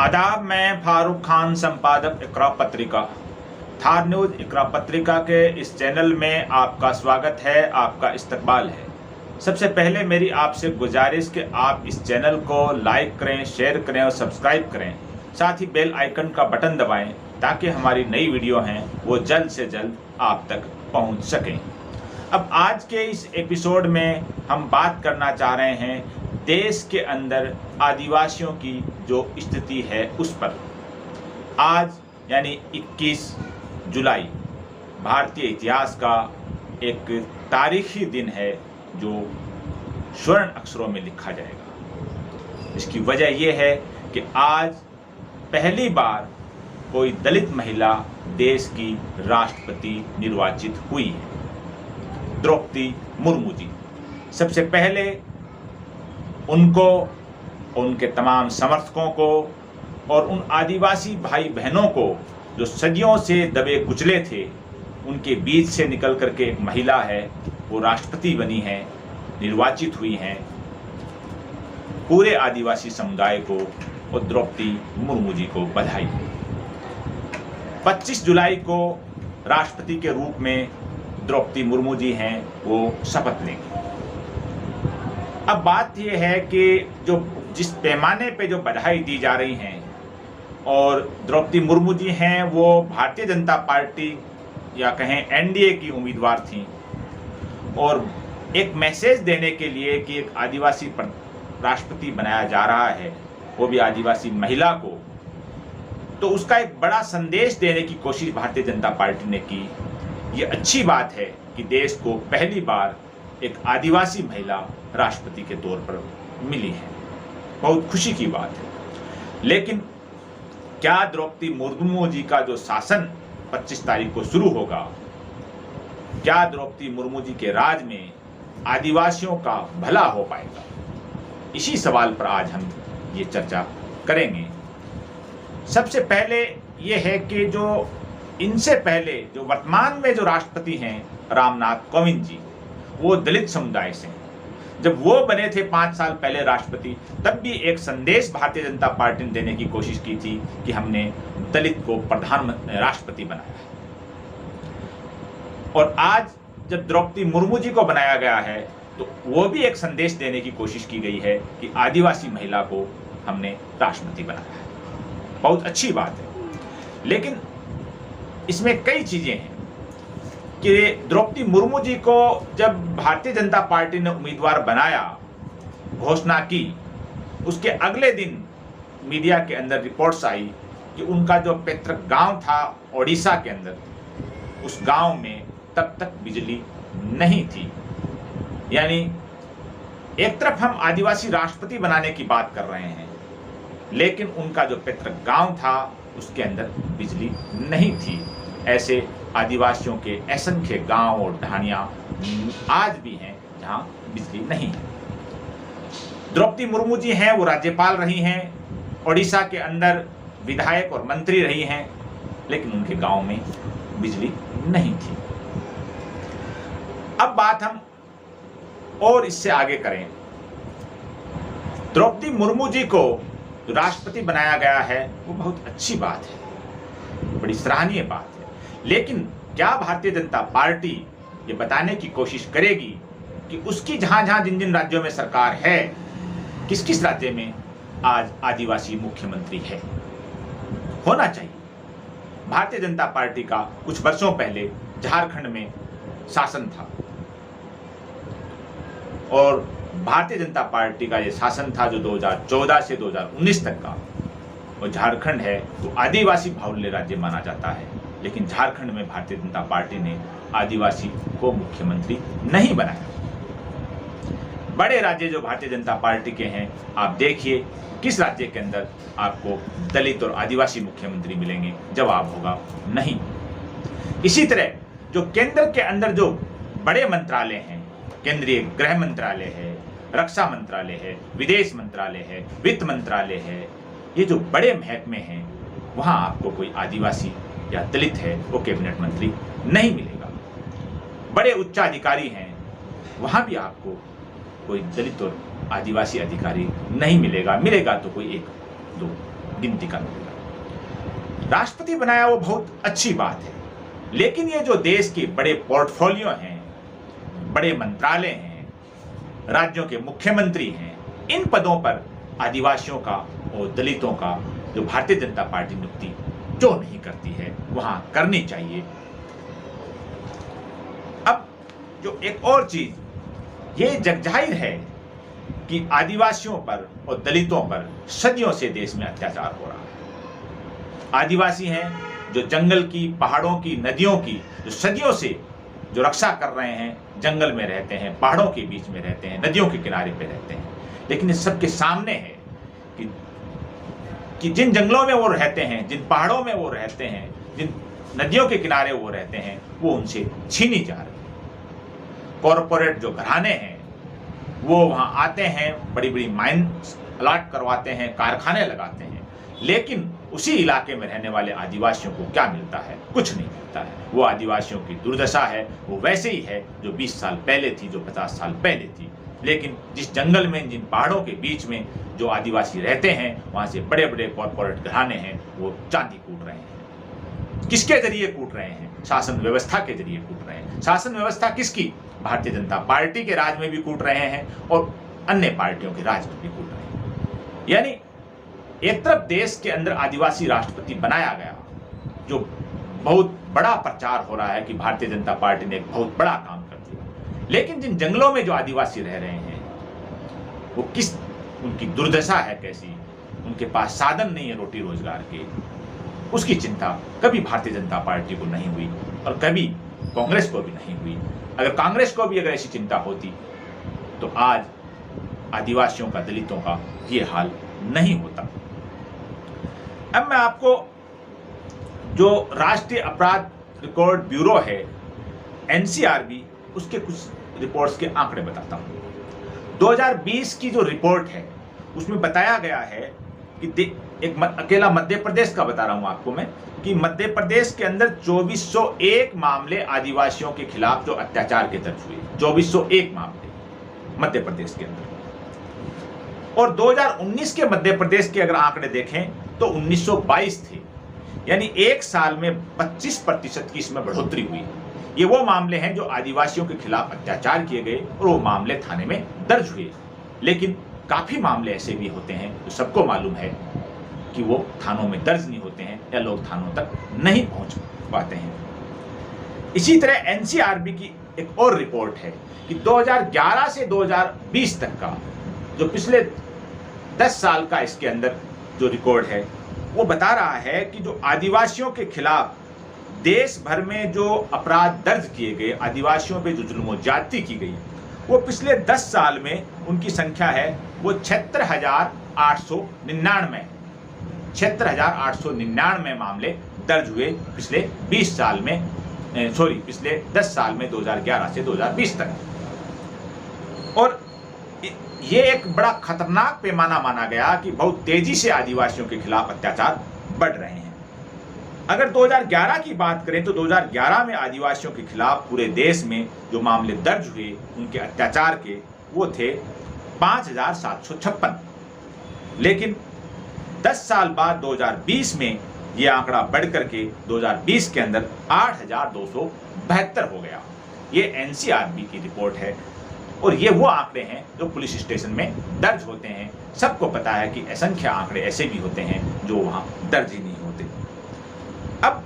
आदाब। मैं फारूक खान, संपादक इकरा पत्रिका। थार न्यूज़ इकरा पत्रिका के इस चैनल में आपका स्वागत है, आपका इस्तकबाल है। सबसे पहले मेरी आपसे गुजारिश कि आप इस चैनल को लाइक करें, शेयर करें और सब्सक्राइब करें। साथ ही बेल आइकन का बटन दबाएं ताकि हमारी नई वीडियो हैं वो जल्द से जल्द आप तक पहुंच सकें। अब आज के इस एपिसोड में हम बात करना चाह रहे हैं देश के अंदर आदिवासियों की जो स्थिति है उस पर। आज यानी 21 जुलाई भारतीय इतिहास का एक तारीखी दिन है जो स्वर्ण अक्षरों में लिखा जाएगा। इसकी वजह यह है कि आज पहली बार कोई दलित महिला देश की राष्ट्रपति निर्वाचित हुई है, द्रौपदी मुर्मू जी। सबसे पहले उनको, उनके तमाम समर्थकों को और उन आदिवासी भाई बहनों को जो सदियों से दबे कुचले थे, उनके बीच से निकल करके एक महिला है वो राष्ट्रपति बनी है, निर्वाचित हुई हैं। पूरे आदिवासी समुदाय को और द्रौपदी मुर्मू जी को बधाई। 25 जुलाई को राष्ट्रपति के रूप में द्रौपदी मुर्मू जी हैं वो शपथ लेंगी। अब बात यह है कि जो जिस पैमाने पे जो बधाई दी जा रही हैं, और द्रौपदी मुर्मू जी हैं वो भारतीय जनता पार्टी या कहें एनडीए की उम्मीदवार थीं, और एक मैसेज देने के लिए कि एक आदिवासी राष्ट्रपति बनाया जा रहा है, वो भी आदिवासी महिला को, तो उसका एक बड़ा संदेश देने की कोशिश भारतीय जनता पार्टी ने की। ये अच्छी बात है कि देश को पहली बार एक आदिवासी महिला राष्ट्रपति के तौर पर मिली है, बहुत खुशी की बात है। लेकिन क्या द्रौपदी मुर्मू जी का जो शासन 25 तारीख को शुरू होगा, क्या द्रौपदी मुर्मू जी के राज में आदिवासियों का भला हो पाएगा? इसी सवाल पर आज हम ये चर्चा करेंगे। सबसे पहले ये है कि जो इनसे पहले जो वर्तमान में जो राष्ट्रपति हैं रामनाथ कोविंद जी, वो दलित समुदाय से हैं। जब वो बने थे 5 साल पहले राष्ट्रपति, तब भी एक संदेश भारतीय जनता पार्टी ने देने की कोशिश की थी कि हमने दलित को राष्ट्रपति बनाया है। और आज जब द्रौपदी मुर्मू जी को बनाया गया है तो वो भी एक संदेश देने की कोशिश की गई है कि आदिवासी महिला को हमने राष्ट्रपति बनाया है। बहुत अच्छी बात है। लेकिन इसमें कई चीजें हैं कि द्रौपदी मुर्मू जी को जब भारतीय जनता पार्टी ने उम्मीदवार बनाया, घोषणा की, उसके अगले दिन मीडिया के अंदर रिपोर्ट्स आई कि उनका जो पैतृक गांव था ओडिशा के अंदर, उस गांव में तब तक बिजली नहीं थी। यानी एक तरफ हम आदिवासी राष्ट्रपति बनाने की बात कर रहे हैं, लेकिन उनका जो पैतृक गांव था उसके अंदर बिजली नहीं थी। ऐसे आदिवासियों के असंख्य गांव और ढाणियां आज भी हैं जहां बिजली नहीं है। द्रौपदी मुर्मू जी हैं वो राज्यपाल रही हैं, ओडिशा के अंदर विधायक और मंत्री रही हैं, लेकिन उनके गांव में बिजली नहीं थी। अब बात हम और इससे आगे करें। द्रौपदी मुर्मू जी को राष्ट्रपति बनाया गया है वो बहुत अच्छी बात है, बड़ी सराहनीय बात है। लेकिन क्या भारतीय जनता पार्टी ये बताने की कोशिश करेगी कि उसकी जहां जिन राज्यों में सरकार है, किस किस राज्य में आज आदिवासी मुख्यमंत्री है? होना चाहिए। भारतीय जनता पार्टी का कुछ वर्षों पहले झारखंड में शासन था, और भारतीय जनता पार्टी का ये शासन था जो 2014 से 2019 तक का। और झारखंड है तो आदिवासी बाहुल्य राज्य माना जाता है, लेकिन झारखंड में भारतीय जनता पार्टी ने आदिवासी को मुख्यमंत्री नहीं बनाया। बड़े राज्य जो भारतीय जनता पार्टी के हैं, आप देखिए किस राज्य के अंदर आपको दलित और आदिवासी मुख्यमंत्री मिलेंगे? जवाब होगा नहीं। इसी तरह जो केंद्र के अंदर जो बड़े मंत्रालय हैं, केंद्रीय गृह मंत्रालय है, रक्षा मंत्रालय है, विदेश मंत्रालय है, वित्त मंत्रालय है, ये जो बड़े महकमे हैं, वहां आपको कोई आदिवासी या दलित है वो कैबिनेट मंत्री नहीं मिलेगा। बड़े उच्च अधिकारी हैं, वहां भी आपको कोई दलित और आदिवासी अधिकारी नहीं मिलेगा। मिलेगा तो कोई 1-2 गिनती का मिलेगा। राष्ट्रपति बनाया वो बहुत अच्छी बात है, लेकिन ये जो देश के बड़े पोर्टफोलियो हैं, बड़े मंत्रालय हैं, राज्यों के मुख्यमंत्री हैं, इन पदों पर आदिवासियों का और दलितों का जो भारतीय जनता पार्टी नियुक्ति जो नहीं करती है वहां करनी चाहिए। अब जो एक और चीज ये जगजाहिर है कि आदिवासियों पर और दलितों पर सदियों से देश में अत्याचार हो रहा है। आदिवासी हैं जो जंगल की, पहाड़ों की, नदियों की जो सदियों से जो रक्षा कर रहे हैं, जंगल में रहते हैं, पहाड़ों के बीच में रहते हैं, नदियों के किनारे पे रहते हैं, लेकिन इस सबके सामने है कि जिन जंगलों में वो रहते हैं, जिन पहाड़ों में वो रहते हैं, जिन नदियों के किनारे वो रहते हैं, वो उनसे छीनी जा रही है। कॉरपोरेट जो घराने हैं वो वहाँ आते हैं, बड़ी बड़ी माइंस अलॉट करवाते हैं, कारखाने लगाते हैं, लेकिन उसी इलाके में रहने वाले आदिवासियों को क्या मिलता है? कुछ नहीं मिलता है। वो आदिवासियों की दुर्दशा है, वो वैसे ही है जो 20 साल पहले थी, जो 50 साल पहले थी। लेकिन जिस जंगल में, जिन पहाड़ों के बीच में जो आदिवासी रहते हैं, वहाँ से बड़े बड़े कॉरपोरेट घराने हैं, वो चांदी कूट रहे हैं। किसके जरिए कूट रहे हैं? शासन व्यवस्था के जरिए कूट रहे हैं। शासन व्यवस्था किसकी? भारतीय जनता पार्टी के राज में भी कूट रहे हैं और अन्य पार्टियों के राज में भी कूट रहे हैं। यानी एक तरफ देश के अंदर आदिवासी राष्ट्रपति बनाया गया, जो बहुत बड़ा प्रचार हो रहा है कि भारतीय जनता पार्टी ने एक बहुत बड़ा काम कर दिया, लेकिन जिन जंगलों में जो आदिवासी रह रहे हैं वो किस, उनकी दुर्दशा है कैसी, उनके पास साधन नहीं है रोटी रोजगार के, उसकी चिंता कभी भारतीय जनता पार्टी को नहीं हुई और कभी कांग्रेस को भी नहीं हुई। अगर कांग्रेस को भी अगर ऐसी चिंता होती तो आज आदिवासियों का, दलितों का ये हाल नहीं होता। अब मैं आपको जो राष्ट्रीय अपराध रिकॉर्ड ब्यूरो है, एनसीआरबी, उसके कुछ रिपोर्ट्स के आंकड़े बताता हूं। 2020 की जो रिपोर्ट है उसमें बताया गया है कि अकेला मध्य प्रदेश का बता रहा हूं आपको मैं, कि मध्य प्रदेश के अंदर 2401 मामले आदिवासियों के खिलाफ जो अत्याचार के दर्ज हुए, 2401 मामले मध्य प्रदेश के अंदर। और 2019 के मध्य प्रदेश के अगर आंकड़े देखें तो 1922 थे, यानी एक साल में 25% की इसमें बढ़ोतरी हुई। ये वो मामले हैं जो आदिवासियों के खिलाफ अत्याचार किए गए और वो मामले थाने में दर्ज हुए। लेकिन काफी मामले ऐसे भी होते हैं जो सबको मालूम है कि वो थानों में दर्ज नहीं होते हैं या लोग थानों तक नहीं पहुंच पाते हैं। इसी तरह एनसीआरबी की एक और रिपोर्ट है कि 2011 से 2020 तक का जो पिछले 10 साल का इसके अंदर जो रिकॉर्ड है वो बता रहा है कि जो आदिवासियों के खिलाफ देश भर में जो अपराध दर्ज किए गए, आदिवासियों पे जो जुल्म ज्यादती की गई, वो पिछले 10 साल में उनकी संख्या है वो 76,899 मामले दर्ज हुए पिछले 20 साल में, पिछले 10 साल में 2011 से 2020 तक। और ये एक बड़ा खतरनाक पैमाना माना गया कि बहुत तेजी से आदिवासियों के खिलाफ अत्याचार बढ़ रहे हैं। अगर 2011 की बात करें तो 2011 में आदिवासियों के खिलाफ पूरे देश में जो मामले दर्ज हुए उनके अत्याचार के, वो थे 5,756। लेकिन 10 साल बाद 2020 में ये आंकड़ा बढ़ करके 2020 के अंदर 8,272 हो गया। ये एनसीआरबी की रिपोर्ट है और ये वो आंकड़े हैं जो पुलिस स्टेशन में दर्ज होते हैं। सबको पता है कि असंख्य आंकड़े ऐसे भी होते हैं जो वहां दर्ज ही नहीं होते। अब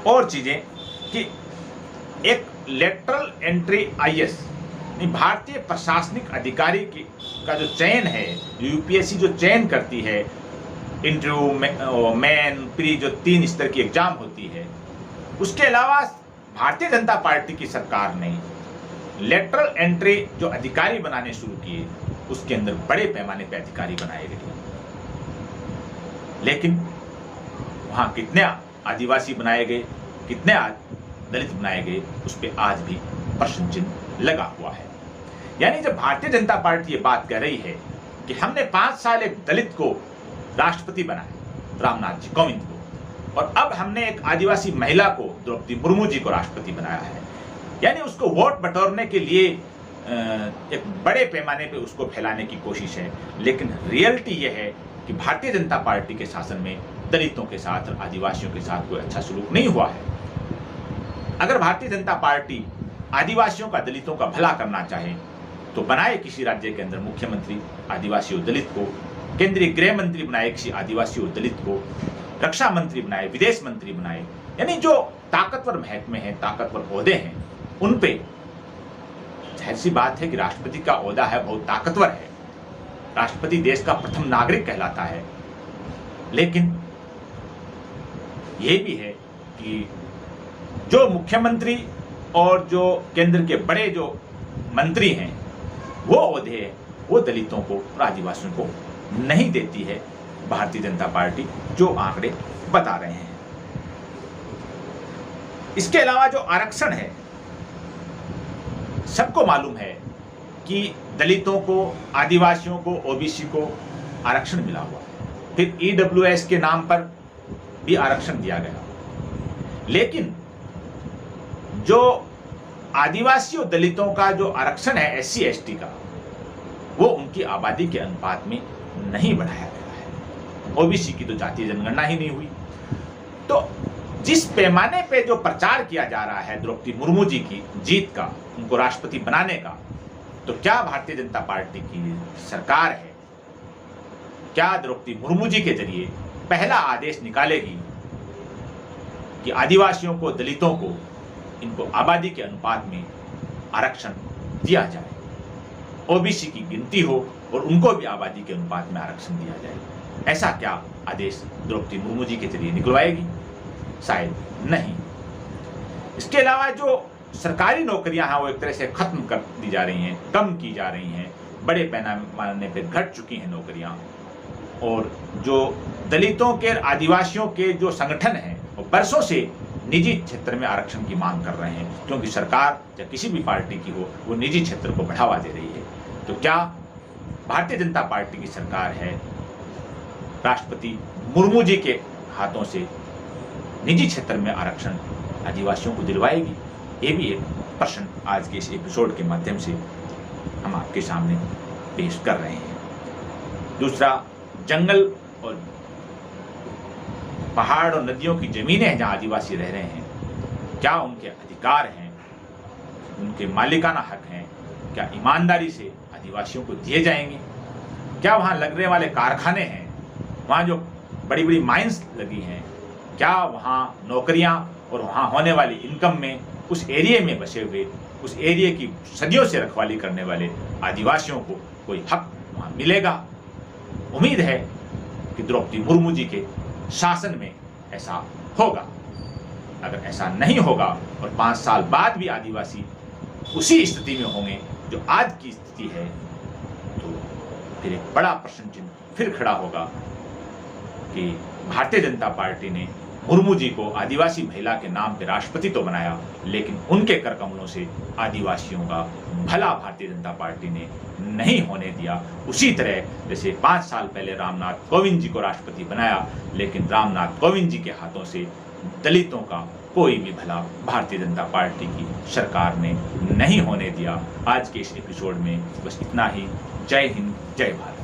और चीजें कि एक लेटरल एंट्री आईएएस, भारतीय प्रशासनिक अधिकारी का जो चयन है, जो यूपीएससी जो चयन करती है, इंटरव्यू, मेन, प्री, जो 3 स्तर की एग्जाम होती है, उसके अलावा भारतीय जनता पार्टी की सरकार ने लेटरल एंट्री जो अधिकारी बनाने शुरू किए, उसके अंदर बड़े पैमाने पर अधिकारी बनाए गए। लेकिन वहां कितने आदिवासी बनाए गए, कितने दलित बनाए गए, उस पर आज भी प्रश्न चिन्ह लगा हुआ है। यानी जब भारतीय जनता पार्टी ये बात कह रही है कि हमने 5 साल एक दलित को राष्ट्रपति बनाया, रामनाथ जी कोविंद को, और अब हमने एक आदिवासी महिला को, द्रौपदी मुर्मू जी को राष्ट्रपति बनाया है, यानी उसको वोट बटोरने के लिए एक बड़े पैमाने पे उसको फैलाने की कोशिश है। लेकिन रियलिटी यह है कि भारतीय जनता पार्टी के शासन में दलितों के साथ और आदिवासियों के साथ कोई अच्छा सलूक नहीं हुआ है। अगर भारतीय जनता पार्टी आदिवासियों का, दलितों का भला करना चाहे तो बनाए किसी राज्य के अंदर मुख्यमंत्री आदिवासी और दलित को, केंद्रीय गृह मंत्री बनाए किसी आदिवासी और दलित को, रक्षा मंत्री बनाए, विदेश मंत्री बनाए, यानी जो ताकतवर महकमे हैं, ताकतवर ओहदे हैं, उन पे जाहिर सी बात है कि राष्ट्रपति का ओहदा है, बहुत ताकतवर है। राष्ट्रपति देश का प्रथम नागरिक कहलाता है। लेकिन यह भी है कि जो मुख्यमंत्री और जो केंद्र के बड़े जो मंत्री हैं, वो ओहदे वो दलितों को और आदिवासियों को नहीं देती है भारतीय जनता पार्टी, जो आंकड़े बता रहे हैं। इसके अलावा जो आरक्षण है, सबको मालूम है कि दलितों को, आदिवासियों को, ओबीसी को आरक्षण मिला हुआ है। फिर ईडब्ल्यूएस के नाम पर भी आरक्षण दिया गया। लेकिन जो आदिवासी और दलितों का जो आरक्षण है एससी एसटी का, वो उनकी आबादी के अनुपात में नहीं बढ़ाया गया है। ओबीसी की तो जातीय जनगणना ही नहीं हुई। तो जिस पैमाने पे जो प्रचार किया जा रहा है द्रौपदी मुर्मू जी की जीत का, उनको राष्ट्रपति बनाने का, तो क्या भारतीय जनता पार्टी की सरकार है, क्या द्रौपदी मुर्मू जी के जरिए पहला आदेश निकालेगी कि आदिवासियों को, दलितों को, इनको आबादी के अनुपात में आरक्षण दिया जाए, ओबीसी की गिनती हो और उनको भी आबादी के अनुपात में आरक्षण दिया जाए? ऐसा क्या आदेश द्रौपदी मुर्मू जी के जरिए निकलवाएगी? शायद नहीं। इसके अलावा जो सरकारी नौकरियां हैं वो एक तरह से खत्म कर दी जा रही हैं, कम की जा रही हैं, बड़े पैमाने पर घट चुकी हैं नौकरियां। और जो दलितों के, आदिवासियों के जो संगठन हैं वो बरसों से निजी क्षेत्र में आरक्षण की मांग कर रहे हैं, क्योंकि सरकार या किसी भी पार्टी की हो, वो निजी क्षेत्र को बढ़ावा दे रही है। तो क्या भारतीय जनता पार्टी की सरकार है, राष्ट्रपति मुर्मू जी के हाथों से निजी क्षेत्र में आरक्षण आदिवासियों को दिलवाएगी? ये भी एक प्रश्न आज के इस एपिसोड के माध्यम से हम आपके सामने पेश कर रहे हैं। दूसरा, जंगल और पहाड़ और नदियों की जमीनें हैं जहाँ आदिवासी रह रहे हैं, क्या उनके अधिकार हैं, उनके मालिकाना हक हैं, क्या ईमानदारी से आदिवासियों को दिए जाएंगे? क्या वहाँ लगने वाले कारखाने हैं, वहाँ जो बड़ी बड़ी माइंस लगी हैं, क्या वहाँ नौकरियाँ और वहाँ होने वाली इनकम में उस एरिया में बसे हुए, उस एरिया की सदियों से रखवाली करने वाले आदिवासियों को कोई हक वहाँ मिलेगा? उम्मीद है कि द्रौपदी मुर्मू जी के शासन में ऐसा होगा। अगर ऐसा नहीं होगा और 5 साल बाद भी आदिवासी उसी स्थिति में होंगे जो आज की स्थिति है, तो फिर एक बड़ा प्रश्न चिन्ह फिर खड़ा होगा कि भारतीय जनता पार्टी ने मुर्मू जी को आदिवासी महिला के नाम पे राष्ट्रपति तो बनाया, लेकिन उनके कर कमलों से आदिवासियों का भला भारतीय जनता पार्टी ने नहीं होने दिया। उसी तरह जैसे 5 साल पहले रामनाथ कोविंद जी को राष्ट्रपति बनाया, लेकिन रामनाथ कोविंद जी के हाथों से दलितों का कोई भी भला भारतीय जनता पार्टी की सरकार ने नहीं होने दिया। आज के इस एपिसोड में बस इतना ही। जय हिंद, जय भारत।